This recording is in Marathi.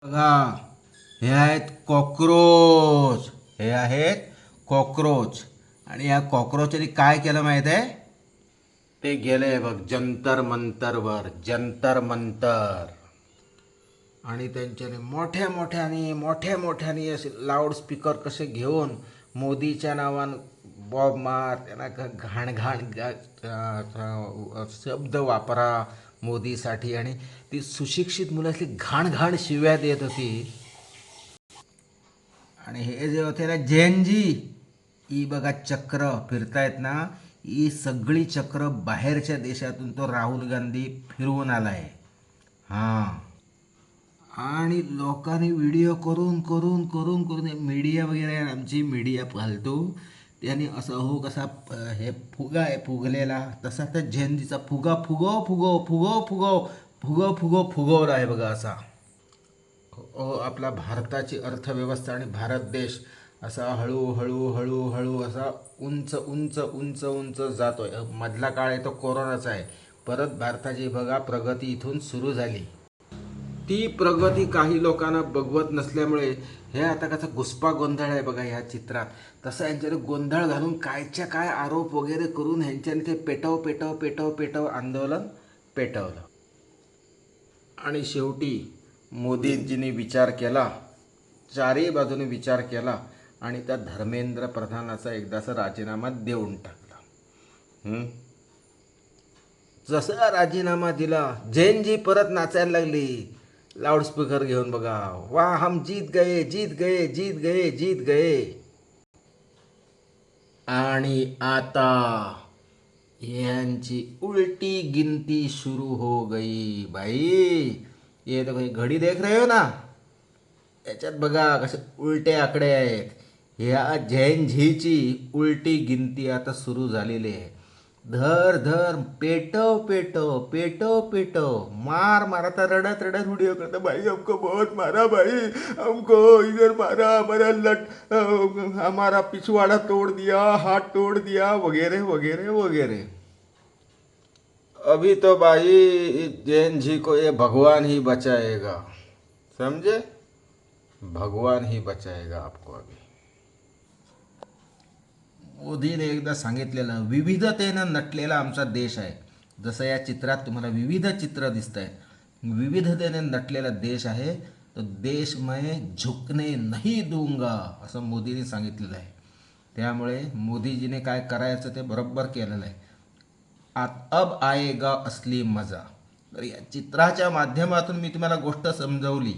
बघा, हे आहेत कॉक्रोच. हे आहेत कॉक्रोच. आणि या कॉक्रोचने काय केलं माहित आहे? ते गेले बघ जंतर मंतरवर, जंतर मंतर. आणि त्यांच्याने मोठ्या मोठ्याने असे लाऊडस्पीकर कसे घेऊन मोदीच्या नावानं बॉब मार, त्यांना घाण घाण शब्द वापरा मोदीसाठी. आणि ती सुशिक्षित मुलं असली घाण घाण शिव्या देत होती. आणि हे जे होते ना जैनजी, ही बघा चक्र फिरतायत ना, ही सगळी चक्र बाहेरच्या देशातून तो राहुल गांधी फिरवून आलाय. हां. आणि लोकांनी व्हिडिओ करून करून करून करून मीडिया वगैरे आमची मीडिया फालतू त्यांनी असं हो कसा हे फुगा आहे फुगलेला तसा त्या झेंडीचा फुगा फुगो फुगो फुगो फुगो फुगो फुगो फुगवला आहे बघा असा. आपला भारताची अर्थव्यवस्था आणि भारत देश असा हळूहळू हळूहळू असा उंच उंच उंच उंच जातोय. मधला काळ आहे तो कोरोनाचा आहे. परत भारताची बघा प्रगती इथून सुरू झाली. ती प्रगती काही लोकांना बघवत नसल्यामुळे हे आता कसा घुसपा गोंधळ आहे बघा ह्या चित्रात. तसं यांच्याने गोंधळ घालून कायच्या काय आरोप वगैरे करून ह्यांच्याने ते पेटव पेटव पेटव पेटव आंदोलन पेटवलं. आणि शेवटी मोदीजींनी विचार केला, चारही बाजूने विचार केला आणि त्या धर्मेंद्र प्रधानाचा एकदाचा राजीनामा देऊन टाकला. जसा राजीनामा दिला जैनजी परत नाचायला लागली लाऊडस्पीकर घेऊन बघा. वाह हम जीत गए जीत गए जीत गए जीत गए. आणि आता यांची उलटी गिनती शुरू हो गई भाई. ये तो भाई घडी देख रहे हो ना, याच्यात बघा कसे उलटे आकडे आहेत. ह्या जैन झीची उलटी गिनती आता सुरू झालेली आहे. धर धर पेटो पेटो पेटो पेटो मार मार. आता रडत रडत व्हिडिओ करता भाई हमको बहुत मारा भाई, हमको इधर मारा, हमारा हमारा पिछवाड़ा तोड़ दिया, हाथ तोड़ दिया वगैरह वगैरह वगैरह. अभी तो भाई जैन जी को ये भगवान ही बचाएगा, समझे? भगवान ही बचाएगा आपको. अभी मोदीने एकदा सांगितलेलं विविधतेनं नटलेला आमचा देश आहे. जसं या चित्रात तुम्हाला विविध चित्र दिसत आहे, विविधतेने नटलेला देश आहे. तो देश मैं झुकने नहीं दूंगा असं मोदीने सांगितलेलं आहे. त्यामुळे मोदीजीने काय करायचं ते बरोबर केलेलं आहे. अब आएगा असली मजा. तर या चित्राच्या माध्यमातून मी तुम्हाला गोष्ट समजवली